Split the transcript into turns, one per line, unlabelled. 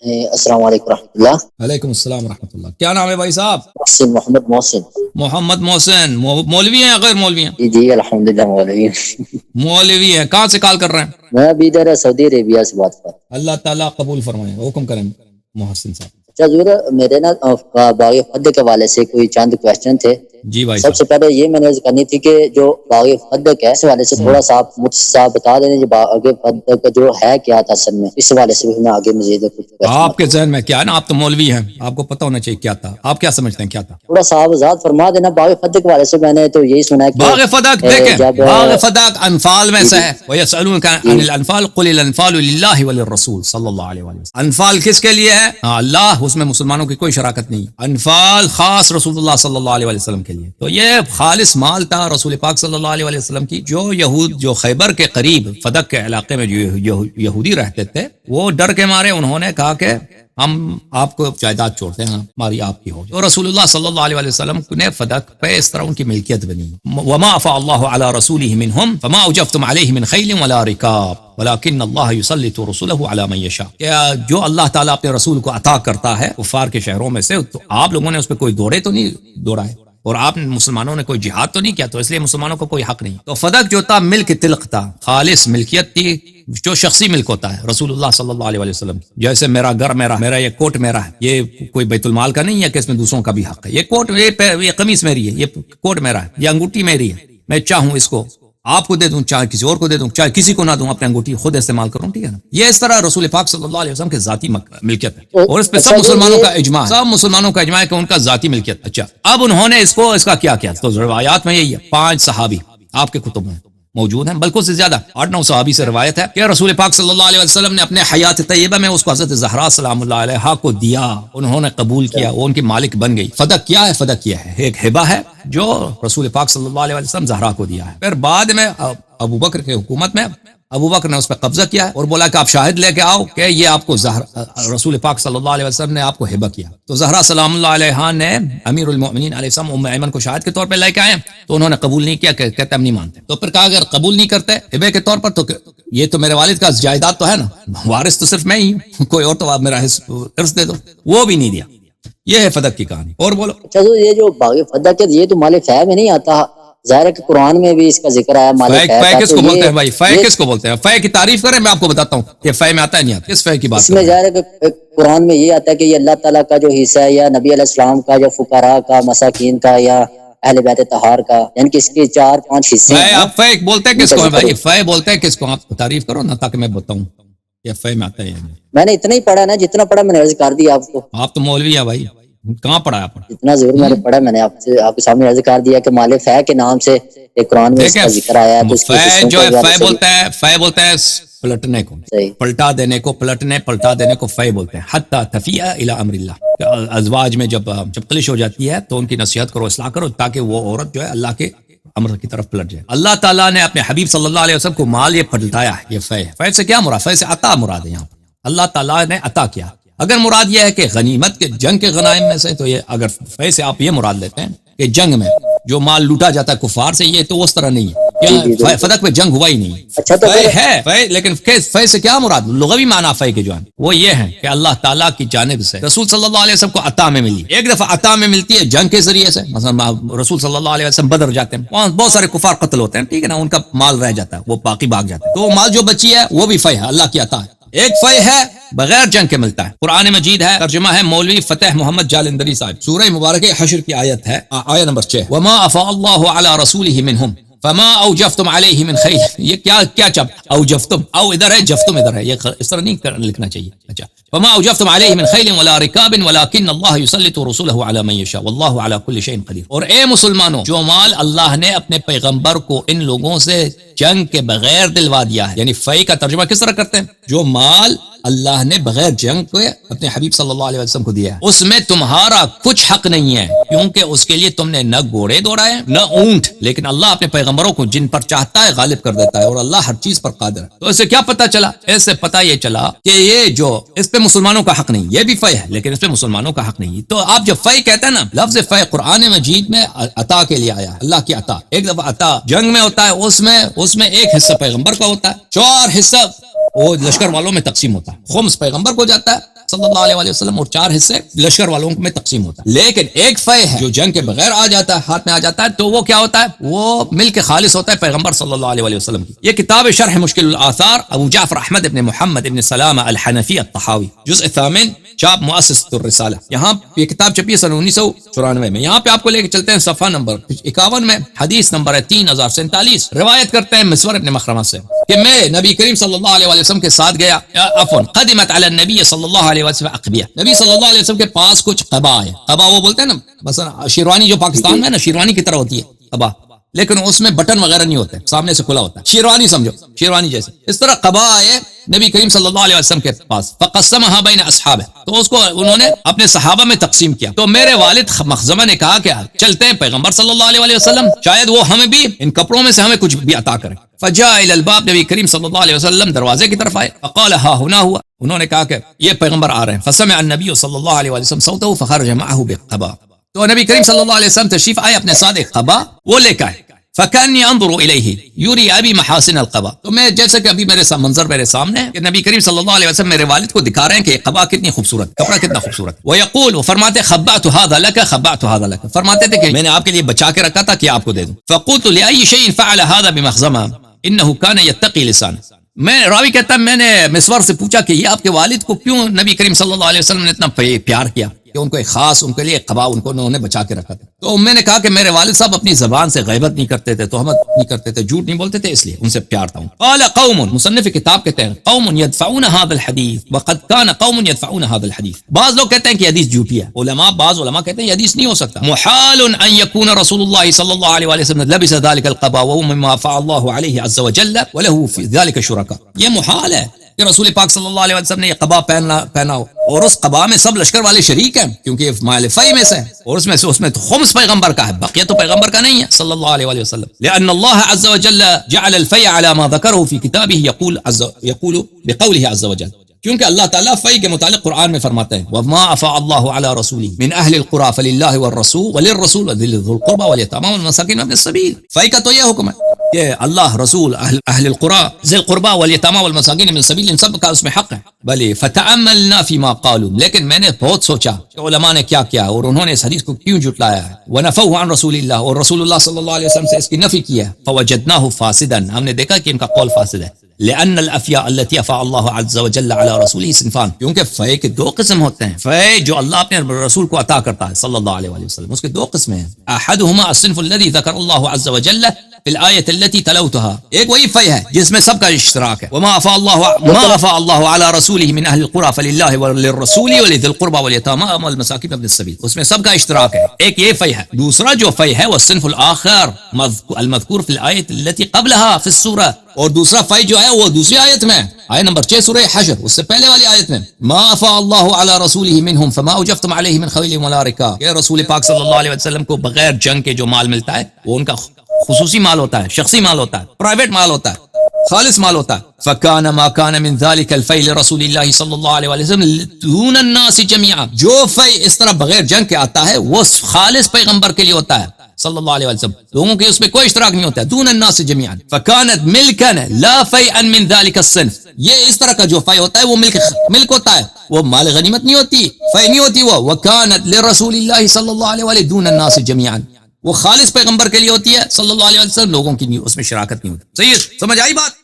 السلام علیکم ورحمۃ اللہ۔
وعلیکم السلام ورحمۃ اللہ۔ کیا نام ہے بھائی صاحب؟
محسن، محمد محسن۔
محمد محسن۔ مولوی ہیں یا غیر مولوی ہیں؟
جی الحمدللہ مولوی۔
مولوی ہیں۔ کہاں سے کال کر رہے ہیں؟
میں ابھی ادھر سعودی عربیہ سے بات کر رہا ہوں۔
اللہ تعالیٰ قبول فرمائے، حکم کریں محسن صاحب۔
اچھا حضور، میرے نا باغ فد کے حوالے سے کوئی چند کوشچن تھے۔
جی بھائی
سب سے پہلے یہ میں نے عرض کرنی تھی کہ جو باغ فد ہے اس حوالے سے تھوڑا سا آپ مجھ سے بتا دیں جو باغ فد جو ہے کیا تھا اصل میں، اس حوالے سے بھی میں آگے مزید کچھ
آپ کے ذہن میں کیا ہے نا، آپ تو مولوی ہیں، آپ کو پتہ ہونا چاہیے کیا تھا، آپ کیا سمجھتے ہیں کیا تھا؟
تھوڑا سا وضاحت فرما دینا باغ فد کے حوالے سے۔ میں نے تو یہی سنا ہے کہ
باغ فدق دیکھیں، باغ فدق انفال میں سے ہے۔ وَيَسْأَلُونَكَ عَنِ الْأَنْفَالِ قُلِ الْأَنْفَالُ لِلَّهِ وَلِلرَّسُولِ صلی اللہ علیہ وسلم۔ انفال کس کے لیے ہے؟ اللہ، اس میں مسلمانوں کی کوئی شراکت نہیں۔ انفال خاص رسول اللہ صلی اللہ علیہ وسلم کے لیے، تو یہ خالص مال تھا رسول پاک صلی اللہ علیہ وسلم کی۔ جو خیبر کے قریب فدق کے علاقے میں جو یہودی رہتے تھے، وہ ڈر کے مارے انہوں نے کہا کہ ہم آپ کو جائیداد چھوڑتے ہیں، ہماری آپ کی ہو۔ تو رسول اللہ صلی اللہ علیہ وسلم نے فدق پہ اس طرح ان کی ملکیت بنی۔ وما افاء اللہ علی رسولہ منہم فما اوجفتم علیہ من خیل ولا رکاب ولکن اللہ یسلط رسلہ علی من یشاء۔ کہ جو اللہ تعالیٰ اپنے رسول کو عطا کرتا ہے کفار کے شہروں میں سے، تو آپ لوگوں نے اس پہ کوئی دوڑے تو نہیں دوڑائے، اور آپ مسلمانوں نے کوئی جہاد تو نہیں کیا، تو اس لیے مسلمانوں کو کوئی حق نہیں۔ تو فدق جو تھا ملک تلق تھا، خالص ملکیت تھی، جو شخصی ملک ہوتا ہے رسول اللہ صلی اللہ علیہ وسلم۔ جیسے میرا گھر میرا، یہ کوٹ میرا ہے، یہ کوئی بیت المال کا نہیں ہے کہ اس میں دوسروں کا بھی حق ہے۔ یہ کوٹ، یہ قمیص میری ہے، یہ کوٹ میرا ہے، یہ انگوٹھی میری ہے، میں چاہوں اس کو آپ کو دے دوں، چاہے کسی اور کو دے دوں، چاہے کسی کو نہ دوں، اپنی انگوٹھی خود استعمال کروں، ٹھیک ہے نا۔ یہ اس طرح رسول پاک صلی اللہ علیہ وسلم کے ذاتی ملکیت ہے، اور اس پہ سب مسلمانوں کا اجماع ہے، سب مسلمانوں کا اجماع ہے کہ ان کا ذاتی ملکیت۔ اچھا، اب انہوں نے اس کا کیا کیا؟ تو روایات میں یہی ہے، 5 صحابی آپ کے کتب میں موجود ہیں، بلکہ سے زیادہ 8-9 صحابی سے روایت ہے کہ رسول پاک صلی اللہ علیہ وسلم نے اپنے حیات طیبہ میں اس کو حضرت زہرا سلام اللہ علیہا کو دیا، انہوں نے قبول کیا، وہ ان کی مالک بن گئی۔ فدق کیا ہے؟ فدق کیا ہے؟ ایک ہبہ ہے جو رسول پاک صلی اللہ علیہ وسلم زہرا کو دیا ہے۔ پھر بعد میں ابو بکر کے حکومت میں ابو بکر نے اس پہ قبضہ کیا اور بولا کہ آپ شاہد لے کے آؤ کہ یہ آپ کو رسول پاک صلی اللہ علیہ وسلم نے آپ کو ہبہ کیا۔ تو زہرا سلام اللہ علیہا نے امیر المؤمنین علیہ السلام ام ایمن کو شاہد کے طور پہ لے کے آئے، تو انہوں نے قبول نہیں کیا، کہتے ہم نہیں مانتے۔ تو پھر کہا اگر قبول نہیں کرتے ہبے کے طور پر تو یہ تو میرے والد کا جائیداد تو ہے نا، وارث تو صرف میں ہی ہوں، کوئی اور تو میرا ارث دے دو، وہ بھی نہیں دیا۔ یہ ہے فدق کی کہانی۔ اور بولو۔
اچھا تو یہ جو باغ فدق ہے یہ تو مال فہ میں نہیں آتا، ظاہر ہے کہ قرآن میں بھی اس کا ذکر آیا مال فہ کا۔
کس کو بولتے ہیں بھائی؟ فہ کس کو بولتے ہیں؟ فہ کی تعریف کریں، میں آپ کو بتاتا ہوں کہ فہ میں آتا ہے نہیں آتا۔ کس فہ کی بات؟
اس میں ظاہر ہے کہ قرآن میں یہ آتا ہے کہ یہ اللہ تعالیٰ کا جو حصہ ہے، یا نبی علیہ السلام کا، جو فقراء کا، مساکین کا، یا اہل بیت طہار کا، یعنی کہ اس کے 4-5 حصے ہیں۔
آپ فہ بولتے ہیں کس کو بھائی؟ فہ بولتے ہیں کس کو؟ آپ تعریف کرو نا تاکہ میں بتاؤں یہ فہ میں آتا ہے۔
میں نے اتنا ہی پڑھا نا، جتنا پڑھا میں نے عرض کر دیا آپ کو۔
آپ تو مولوی ہیں بھائی، کہاں پڑھا ہے آپ؟
جتنا ضرور میں نے پڑھا میں نے آپ کے سامنے عرض کر دیا کہ مال فہ کے نام سے ایک قرآن میں اس کا ذکر آیا ہے۔
فہ جو ہے، فہ بولتا ہے پلٹنے کو، پلٹا دینے کو، پلٹا دینے کو فہ بولتے ہیں۔ حتی تفیء الی امر اللہ، ازواج میں جب کلش ہو جاتی ہے تو ان کی نصیحت کرو، اصلاح کرو، تاکہ وہ عورت جو ہے اللہ کے امر کی طرف پلٹ جائے۔ اللہ تعالیٰ نے اپنے حبیب صلی اللہ علیہ وسلم کو مال یہ پلٹایا ہے، یہ فہ ہے۔ فہ سے کیا مراد؟ فہ سے عطا مراد ہے، یہاں پر اللہ تعالیٰ نے عطا کیا۔ اگر مراد یہ ہے کہ غنیمت کے جنگ کے غنائم میں سے، تو یہ اگر فہ سے آپ یہ مراد لیتے ہیں کہ جنگ میں جو مال لوٹا جاتا ہے کفار سے، یہ تو اس طرح نہیں ہے، فدق میں جنگ ہوا ہی نہیں ہے۔ فہ ہے فہ، لیکن فہ سے کیا مراد؟ لغوی معنی فہ کے جو ہے وہ یہ ہے کہ اللہ تعالیٰ کی جانب سے رسول صلی اللہ علیہ وسلم کو عطا میں ملی۔ ایک دفعہ عطا میں ملتی ہے جنگ کے ذریعے سے، مثلا رسول صلی اللہ علیہ وسلم بدر جاتے ہیں، وہاں بہت سارے کفار قتل ہوتے ہیں، ٹھیک ہے نا، ان کا مال رہ جاتا ہے، وہ باقی بھاگ جاتا ہے، تو مال جو بچی ہے وہ بھی فہ ہے، اللہ کی عطا ہے۔ ایک فہ ہے بغیر جنگ کے ملتا ہے، قرآن مجید ہے، ترجمہ ہے مولوی فتح محمد جالندری صاحب، سورہ مبارکہ حشر کی آیت ہے، آیت نمبر 6، وما افاء اللہ علی رسولہ منہم فما اوجفتم علیہ من خیل۔ یہ کیا چپ اوجفتم، او ادھر ہے، جفتم ادھر ہے، یہ اس طرح نہیں لکھنا چاہیے۔ اچھا، فما اوجفتم علیہ من خیل ولا رکاب ولکن اللہ یسلط رسلہ علی من یشاء واللہ علی کل شیء قدیر۔ اور اے مسلمانوں، جو مال اللہ نے اپنے پیغمبر کو ان لوگوں سے جنگ کے بغیر دلوا دیا ہے، یعنی فہ کا ترجمہ کس طرح کرتے ہیں؟ جو مال اللہ نے بغیر جنگ کے اپنے حبیب صلی اللہ علیہ وسلم کو دیا ہے، اس میں تمہارا کچھ حق نہیں ہے، کیونکہ اس کے لیے تم نے نہ گھوڑے دوڑائے نہ اونٹ، لیکن اللہ اپنے پیغمبروں کو جن پر چاہتا ہے غالب کر دیتا ہے، اور اللہ ہر چیز پر قادر ہے۔ تو اس سے کیا پتہ چلا؟ اس سے پتہ یہ چلا کہ یہ جو اس پہ مسلمانوں کا حق نہیں، یہ بھی فہ ہے لیکن اس پہ مسلمانوں کا حق نہیں۔ تو آپ جب فہ کہتے ہیں نا، لفظ فہ قرآن مجید میں عطا کے لیے آیا ہے، اللہ کی عطا۔ ایک دفعہ عطا جنگ میں ہوتا ہے، اس میں ایک حصہ پیغمبر کا ہوتا ہے، 4 حصہ وہ لشکر والوں میں تقسیم ہوتا ہے، خمس پیغمبر کو جاتا ہے، صلی اللہ علیہ وسلم اور 4 حصے لشکر والوں میں تقسیم ہوتا ہے. لیکن ایک فے ہے جو جنگ کے بغیر آ جاتا ہے, ہاتھ میں آ جاتا ہے, تو وہ کیا ہوتا ہے؟ وہ مل کے خالص ہوتا ہے پیغمبر صلی اللہ علیہ وسلم کی. یہ کتاب شرح مشکل الآثار ابو جعفر احمد ابن محمد ابن سلامہ الحنفی الطحاوی, جزء 8 چاپ مؤسسۃ الرسالہ. یہاں یہ کتاب چھپی ہے سن 1994 میں. یہاں پہ آپ کو لے کے چلتے ہیں صفحہ نمبر 51 میں, حدیث نمبر 3047. روایت کرتے ہیں مسور ابن مخرمہ سے کہ میں نبی کریم صلی اللہ علیہ وسلم کے ساتھ گیا, عفوا قدمت علی النبی صلی اللہ علیہ وسلم اقبیہ, نبی صلی اللہ علیہ وسلم کے پاس کچھ قبا ہے. قبا وہ بولتے ہیں نا, مثلا شیروانی جو پاکستان میں نا شیروانی کی طرح ہوتی ہے قبا, لیکن اس میں بٹن وغیرہ نہیں ہوتے, سامنے سے کھلا ہوتا ہے, شیروانی سمجھو, شیروانی جیسے. اس طرح قبا آئے نبی کریم صلی اللہ علیہ وسلم کے پاس, فقسمها بین اصحابہ, تو اس کو انہوں نے اپنے صحابہ میں تقسیم کیا. تو میرے والد مخزمہ نے کہا کہ چلتے ہیں پیغمبر صلی اللہ علیہ وسلم, شاید وہ ہمیں بھی ان کپڑوں میں سے ہمیں کچھ بھی عطا کریں. فجاء الى الباب, نبی کریم صلی اللہ علیہ وسلم دروازے کی طرف آئے, فقال ها هنا هو, انہوں نے کہا کہ یہ پیغمبر آ رہے ہیں. فسمع النبی صلی اللہ علیہ وسلم صوته فخرج معه بقبا, تو نبی کریم صلی اللہ علیہ وسلم تشریف آئے اپنے ساتھ ایک قبا وہ لے کے آئے. فکانی انظر الیہ یوری ابی محاسن القبا, تو میں جیسے کہ ابھی میرے منظر میرے سامنے ہے کہ نبی کریم صلی اللہ علیہ وسلم میرے والد کو دکھا رہے ہیں کہ یہ قبا کتنی خوبصورت, کپڑا کتنا خوبصورت. ویقول, وہ فرماتے خبأت هذا لك خبأت هذا لك, فرماتے تھے کہ میں نے آپ کے لیے بچا کے رکھا تھا کہ آپ کو دے دوں. فقلت لأي شيء فعل هذا بمخزمہ انه كان يتقي لسانه, میں راوی کہتا میں نے مسور سے پوچھا کہ یہ آپ کے والد کو کیوں نبی کریم صلی اللہ علیہ وسلم نے اتنا پیار کیا کہ ان کو ایک خاص ان کے لیے قبا انہوں نے بچا کے رکھا تھا. تو میں نے کہا کہ میرے والد صاحب اپنی زبان سے غیبت نہیں کرتے تھے, تہمت نہیں کرتے تھے, جھوٹ نہیں بولتے تھے, اس لیے ان سے پیار تھا. قال قوم, مصنف کتاب کہتے ہیں قوم يدفعون هذا الحديث وقد كان قوم يدفعون هذا الحديث, بعض لوگ کہتے ہیں کہ حدیث جھوٹی ہے. بعض علماء کہتے ہیں یہ حدیث نہیں ہو سکتا. محال ان يكون رسول الله صلى الله عليه وسلم لبس ذلك القبا وهو مما فعل الله عليه عز وجل وله في ذلك شركاء, یہ محال ہے کہ رسول پاک صلی اللہ علیہ وسلم نے یہ قبا پہنا ہو, اور اس قبا میں سب لشکر والے شریک ہیں کیونکہ یہ مال فی میں سے ہے, اور اس میں تو خمس پیغمبر کا ہے, بقیہ تو پیغمبر کا نہیں ہے صلی اللہ علیہ وسلم. لأن الله عز وجل جعل الفی على ما ذكره في كتابه يقول بقوله عز وجل, کیونکہ اللہ تعالیٰ فی کے متعلق قرآن میں فرماتے ہیں وَمَا أَفَاءَ اللَّهُ عَلَى رَسُولِهِ مِنْ أَهْلِ الْقُرَى فَلِلَّهِ وَالرَّسُولِ وَلِلرَّسُولِ وَذِي الْقُرْبَى وَالْيَتَامَى وَالْمَسَاكِينِ وَابْنِ السَّبِيلِ. فی کا تو یہ حکم ہے کہ اللہ, رسول, اہل القرى, ذی القربى والیتامى والمساکین من السبیل, ان سب کا اس میں حق ہے. بلی فتأملنا فيما قالوا, لیکن میں نے بہت سوچا کہ علماء نے کیا کیا اور انہوں نے اس حدیث کو کیوں جھٹلایا ہے. ونفوه عن رسول اللہ, اور رسول اللہ صلی اللہ علیہ وسلم سے اس کی نفی کی ہے. فوجدناه فاسدا, ہم نے دیکھا کہ ان کا قول فاسد ہے. لأن الأفياء التي أفاء الله عز وجل على رسوله صنفان, کیونکہ فے کے دو قسم ہوتے ہیں. فے جو اللہ اپنے رسول کو عطا کرتا ہے صلی اللہ علیہ وسلم, اس کے دو قسمیں ہیں. احدهما الصنف الذي ذكر الله عز وجل في الآية التي تلوتها, ایک وہی فے ہے جس میں سب کا اشتراک ہے. وما أفاء الله على رسوله من أهل القرى فلله وللرسول ولذي القربى واليتامى والمساكين وابن السبيل, اس میں سب کا اشتراک ہے. ایک یہ فے ہے. دوسرا جو فے ہے وہ الصنف الآخر المذکور في الآية التي قبلها في السورة, اور دوسرا فی جو ہے وہ دوسری آیت میں, آیت نمبر 6 سورہ حشر, اس سے پہلے والی آیت میں ما افاء الله على رسوله منهم فما اوجفتم عليه من خيل ولا ركاب, کہ رسول پاک صلی اللہ علیہ وسلم کو بغیر جنگ کے جو مال ملتا ہے وہ ان کا خصوصی مال ہوتا ہے, شخصی مال ہوتا ہے, پرائیویٹ مال ہوتا ہے, خالص مال ہوتا ہے. فكان ما كان من ذلك الفي لرسول الله صلی اللہ علیہ وسلم دون الناس جميعا, جو فی اس طرح بغیر جنگ کے آتا ہے وہ خالص پیغمبر کے لیے ہوتا ہے صلی اللہ علیہ وسلم, لوگوں کے اس میں کوئی اشتراک نہیں ہوتا ہے. دون الناس جميعا فكانت ملكا لا فيئا من ذلك الصنف, یہ اس طرح کا جو فی ہوتا ہے وہ ملک ہوتا ہے, وہ مال غنیمت نہیں ہوتی, فی نہیں ہوتی وہ. وكانت لرسول الله صلی اللہ علیہ وسلم دون الناس جميعا, وہ خالص پیغمبر کے لیے ہوتی ہے صلی اللہ علیہ وسلم, لوگوں کی نہیں, اس میں شراکت نہیں ہوتی. صحیح ہے, سمجھ آئی بات؟